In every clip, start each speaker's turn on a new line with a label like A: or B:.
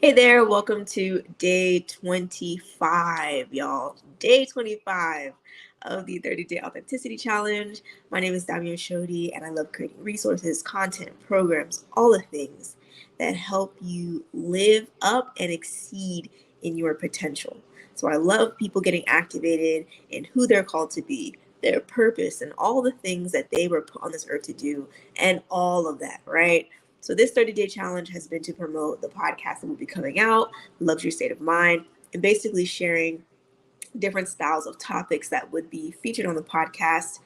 A: Hey there, welcome to day 25, y'all. Day 25 of the 30-Day Authenticity Challenge. My name is Damien Shodi, and I love creating resources, content, programs, all the things that help you live up and exceed in your potential. So I love people getting activated in who they're called to be, their purpose, and all the things that they were put on this earth to do, and all of that, right? So this 30-day challenge has been to promote the podcast that will be coming out, Luxury State of Mind, and basically sharing different styles of topics that would be featured on the podcast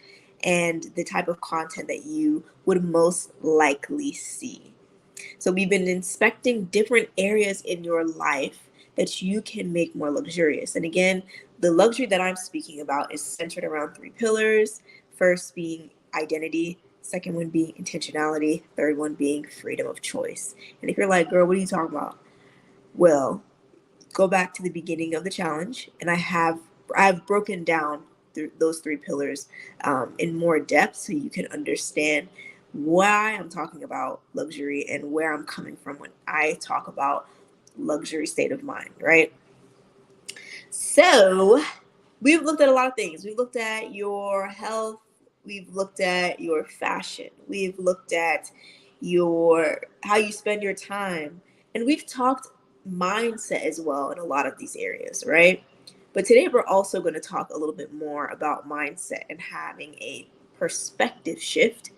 A: and the type of content that you would most likely see. So we've been inspecting different areas in your life that you can make more luxurious. And again, the luxury that I'm speaking about is centered around three pillars. First being identity, second one being intentionality, third one being freedom of choice. And if you're like, girl, what are you talking about? Well, go back to the beginning of the challenge, and I've broken down those three pillars in more depth so you can understand why I'm talking about luxury and where I'm coming from when I talk about luxury state of mind, right? So we've looked at a lot of things. We've looked at your health, we've looked at your fashion, we've looked at your how you spend your time, and we've talked mindset as well in a lot of these areas, right? But today we're also going to talk a little bit more about mindset and having a perspective shift.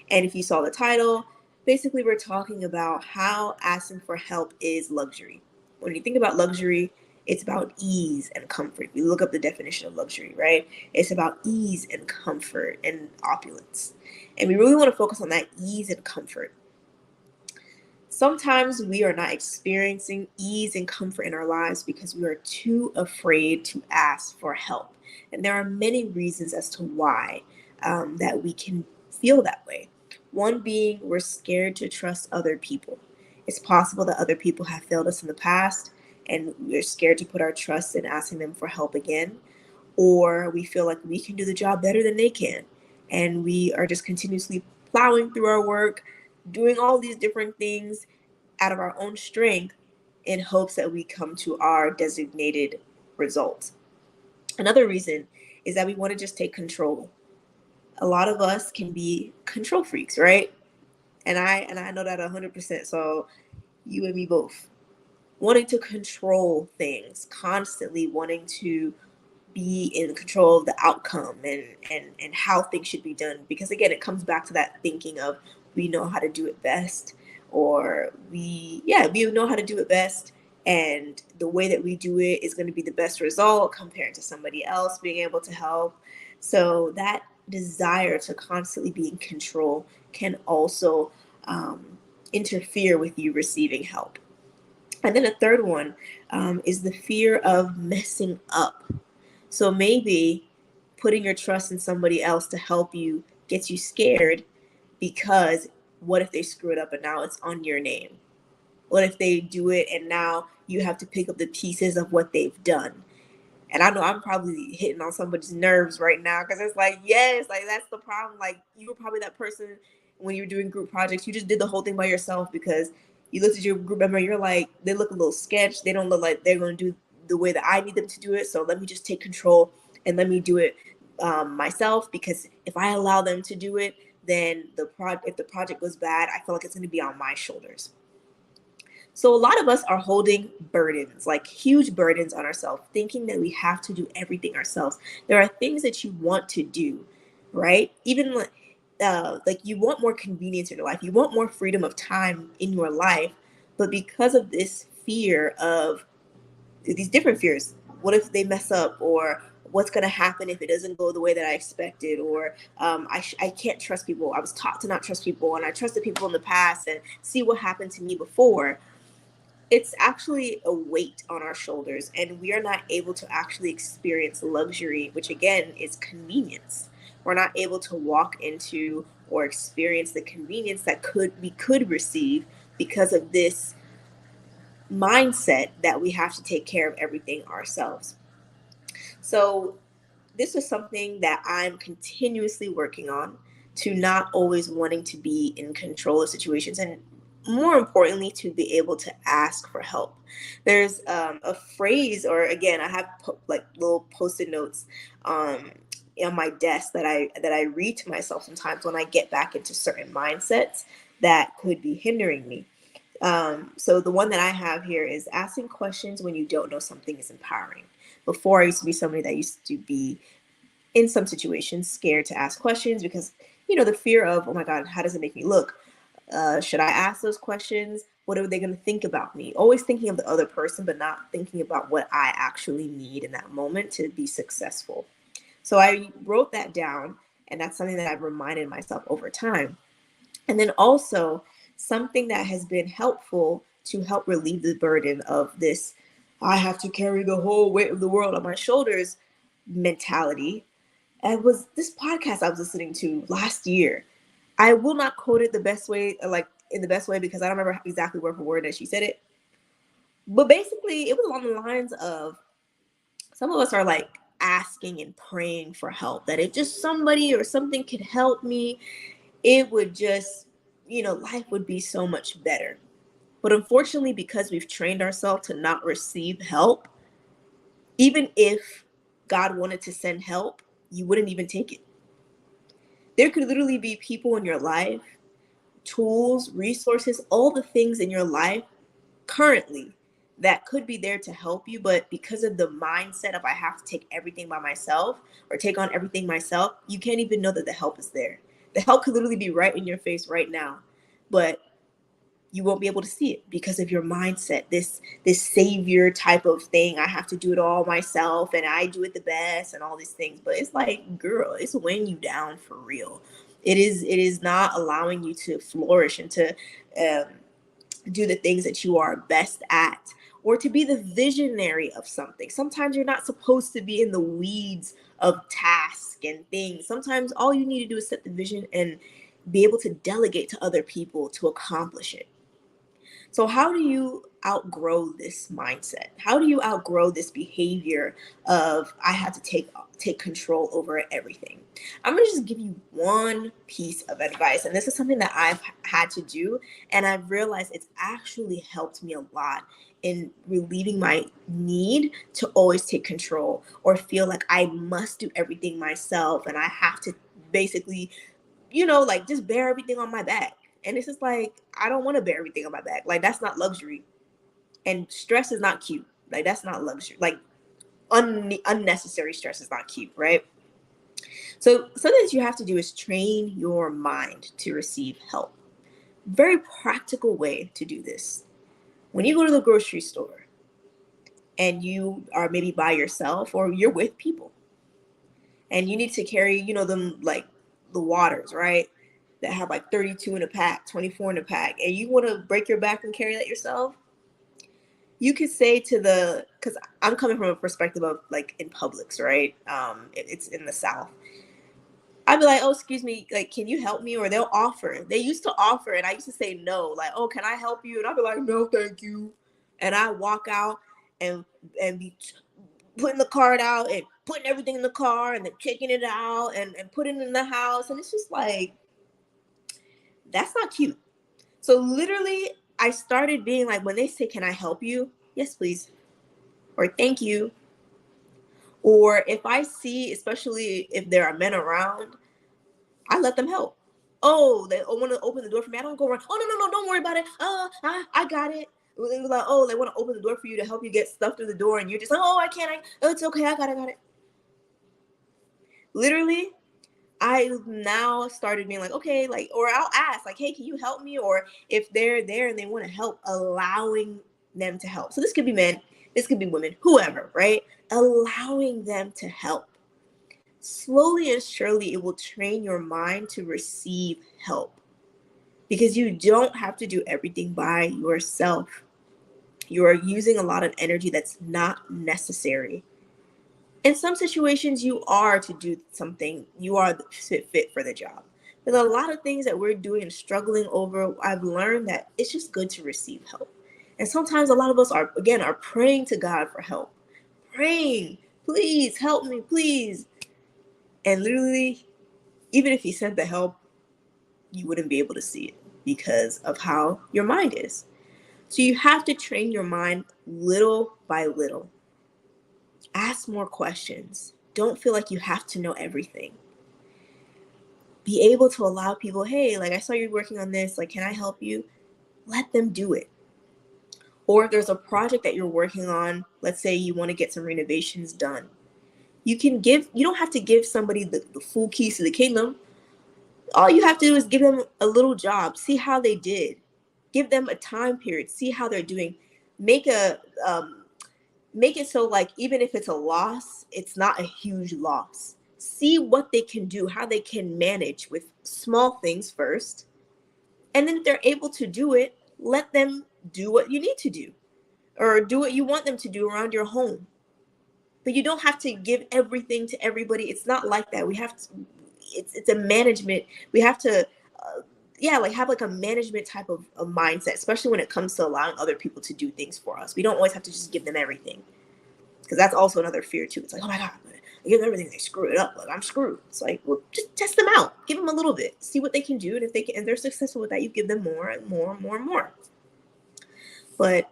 A: And if you saw the title, basically we're talking about how asking for help is luxury. When you think about luxury, it's about ease and comfort. We look up the definition of luxury, right? It's about ease and comfort and opulence. And we really want to focus on that ease and comfort. Sometimes we are not experiencing ease and comfort in our lives because we are too afraid to ask for help. And there are many reasons as to why that we can feel that way. One being we're scared to trust other people. It's possible that other people have failed us in the past and we're scared to put our trust in asking them for help again. Or we feel like we can do the job better than they can. And we are just continuously plowing through our work, doing all these different things out of our own strength in hopes that we come to our designated results. Another reason is that we want to just take control. A lot of us can be control freaks, right? And I know that 100%. So you and me both. Wanting to control things, constantly wanting to be in control of the outcome and how things should be done, because again it comes back to that thinking of we know how to do it best, or we know how to do it best, and the way that we do it is going to be the best result compared to somebody else being able to help. So that desire to constantly be in control can also interfere with you receiving help. And then a third one is the fear of messing up. So maybe putting your trust in somebody else to help you gets you scared because what if they screw it up and now it's on your name? What if they do it and now you have to pick up the pieces of what they've done? And I know I'm probably hitting on somebody's nerves right now because it's like, yes, like that's the problem. Like you were probably that person when you were doing group projects, you just did the whole thing by yourself because you looked at your group member, you're like, they look a little sketch. They don't look like they're going to do the way that I need them to do it. So let me just take control and let me do it myself, because if I allow them to do it, then if the project goes bad, I feel like it's going to be on my shoulders. So a lot of us are holding burdens, like huge burdens on ourselves, thinking that we have to do everything ourselves. There are things that you want to do, right? Even like you want more convenience in your life, you want more freedom of time in your life, but because of this fear of these different fears, what if they mess up, or what's going to happen if it doesn't go the way that I expected, or I can't trust people. I was taught to not trust people, and I trusted people in the past, and see what happened to me before. It's actually a weight on our shoulders, and we are not able to actually experience luxury, which again is convenience. We're not able to walk into or experience the convenience that we could receive because of this mindset that we have to take care of everything ourselves. So this is something that I'm continuously working on, to not always wanting to be in control of situations. And more importantly, to be able to ask for help. There's a phrase, or again, I have like little post-it notes um, on my desk that I read to myself sometimes when I get back into certain mindsets that could be hindering me. So the one that I have here is asking questions when you don't know something is empowering. Before, I used to be somebody that used to be in some situations scared to ask questions because, the fear of, oh my God, how does it make me look? Should I ask those questions? What are they going to think about me? Always thinking of the other person, but not thinking about what I actually need in that moment to be successful. So I wrote that down, and that's something that I've reminded myself over time. And then also, something that has been helpful to help relieve the burden of this, I have to carry the whole weight of the world on my shoulders mentality. And was this podcast I was listening to last year. I will not quote it the best way, like in the best way, because I don't remember exactly word for word that she said it. But basically, it was along the lines of some of us are like asking and praying for help, that if just somebody or something could help me, it would just, life would be so much better. But unfortunately, because we've trained ourselves to not receive help, even if God wanted to send help, you wouldn't even take it. There could literally be people in your life, tools, resources, all the things in your life currently that could be there to help you, but because of the mindset of I have to take everything by myself or take on everything myself, you can't even know that the help is there. The help could literally be right in your face right now, but you won't be able to see it because of your mindset, this savior type of thing. I have to do it all myself and I do it the best and all these things. But it's like, girl, it's weighing you down for real. It is not allowing you to flourish and to um, do the things that you are best at, or to be the visionary of something. Sometimes you're not supposed to be in the weeds of tasks and things. Sometimes all you need to do is set the vision and be able to delegate to other people to accomplish it. So how do you outgrow this mindset? How do you outgrow this behavior of I have to take control over everything? I'm going to just give you one piece of advice, and this is something that I've had to do, and I've realized it's actually helped me a lot in relieving my need to always take control or feel like I must do everything myself and I have to basically, like just bear everything on my back. And it's just like, I don't want to bear everything on my back. Like, that's not luxury. And stress is not cute. Like, that's not luxury. Like, unnecessary stress is not cute, right? So, something that you have to do is train your mind to receive help. Very practical way to do this. When you go to the grocery store and you are maybe by yourself or you're with people and you need to carry, them like the waters, right? That have like 32 in a pack, 24 in a pack, and you want to break your back and carry that yourself, you could say because I'm coming from a perspective of like in Publix, right? It's in the South. I'd be like, oh, excuse me, like, can you help me? Or they'll offer. They used to offer, and I used to say no, like, oh, can I help you? And I'd be like, no, thank you. And I walk out and be putting the card out and putting everything in the car and then taking it out and putting it in the house. And it's just like, that's not cute. So literally, I started being like, when they say, can I help you? Yes, please. Or thank you. Or if I see, especially if there are men around, I let them help. Oh, they want to open the door for me. I don't go around. Oh, no, no, no, don't worry about it. I got it. They were like, oh, they want to open the door for you to help you get stuff through the door. And you're just like, oh, I can't. Oh, it's okay. I got it. Literally, I now started being like, okay, like, or I'll ask, like, hey, can you help me? Or if they're there and they want to help, allowing them to help. So this could be men, this could be women, whoever, right? Allowing them to help. Slowly and surely, it will train your mind to receive help because you don't have to do everything by yourself. You are using a lot of energy that's not necessary. In some situations, you are to do something, you are fit for the job. But a lot of things that we're doing and struggling over, I've learned that it's just good to receive help. And sometimes a lot of us are praying to God for help. Praying, please help me, please. And literally, even if he sent the help, you wouldn't be able to see it. because of how your mind is. So you have to train your mind little by little. Ask more questions. Don't feel like you have to know everything. Be able to allow people, hey, like I saw you working on this, like, can I help you? Let them do it. Or if there's a project that you're working on, let's say you want to get some renovations done. You don't have to give somebody the full keys to the kingdom. All you have to do is give them a little job, see how they did. Give them a time period, see how they're doing. Make a make it so like even if it's a loss, it's not a huge loss. See what they can do, how they can manage with small things first. And then if they're able to do it, let them do what you need to do or do what you want them to do around your home. But you don't have to give everything to everybody. It's not like that. We have to, it's a management. We have to, like have like a management type of mindset, especially when it comes to allowing other people to do things for us. We don't always have to just give them everything, because that's also another fear too. It's like, oh my God, I give them everything, they screw it up. Like I'm screwed. It's like, well, just test them out. Give them a little bit. See what they can do. And if they can, and they're successful with that, you give them more and more and more and more. But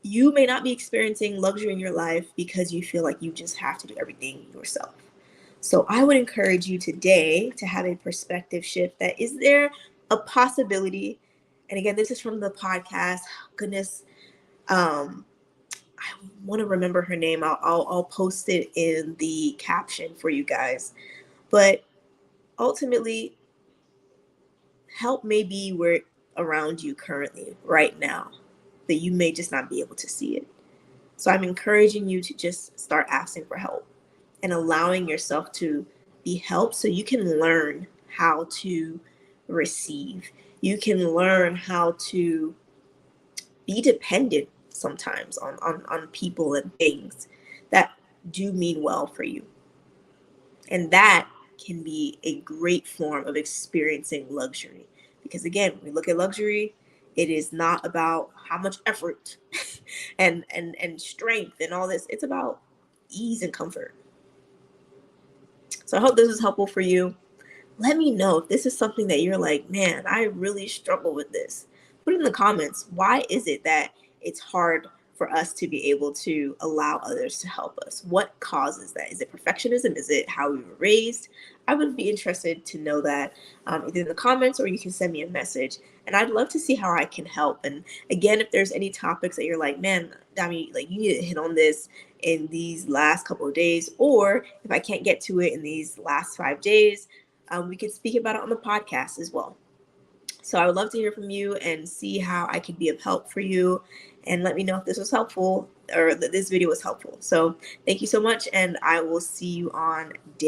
A: you may not be experiencing luxury in your life because you feel like you just have to do everything yourself. So I would encourage you today to have a perspective shift that is there a possibility? And again, this is from the podcast. Goodness, I want to remember her name. I'll post it in the caption for you guys. But ultimately, help may be where around you currently, right now, that you may just not be able to see it. So I'm encouraging you to just start asking for help and allowing yourself to be helped so you can learn how to receive. You can learn how to be dependent sometimes on people and things that do mean well for you. And that can be a great form of experiencing luxury. Because again, when we look at luxury, it is not about how much effort and strength and all this. It's about ease and comfort. So I hope this is helpful for you. Let me know if this is something that you're like, man, I really struggle with this. Put in the comments, why is it that it's hard for us to be able to allow others to help us? What causes that? Is it perfectionism? Is it how we were raised? I would be interested to know that either in the comments or you can send me a message. And I'd love to see how I can help. And again, if there's any topics that you're like, man, Dami, like you need to hit on this in these last couple of days, or if I can't get to it in these last 5 days, we could speak about it on the podcast as well. So I would love to hear from you and see how I could be of help for you. And let me know if this was helpful or that this video was helpful. So thank you so much. And I will see you on day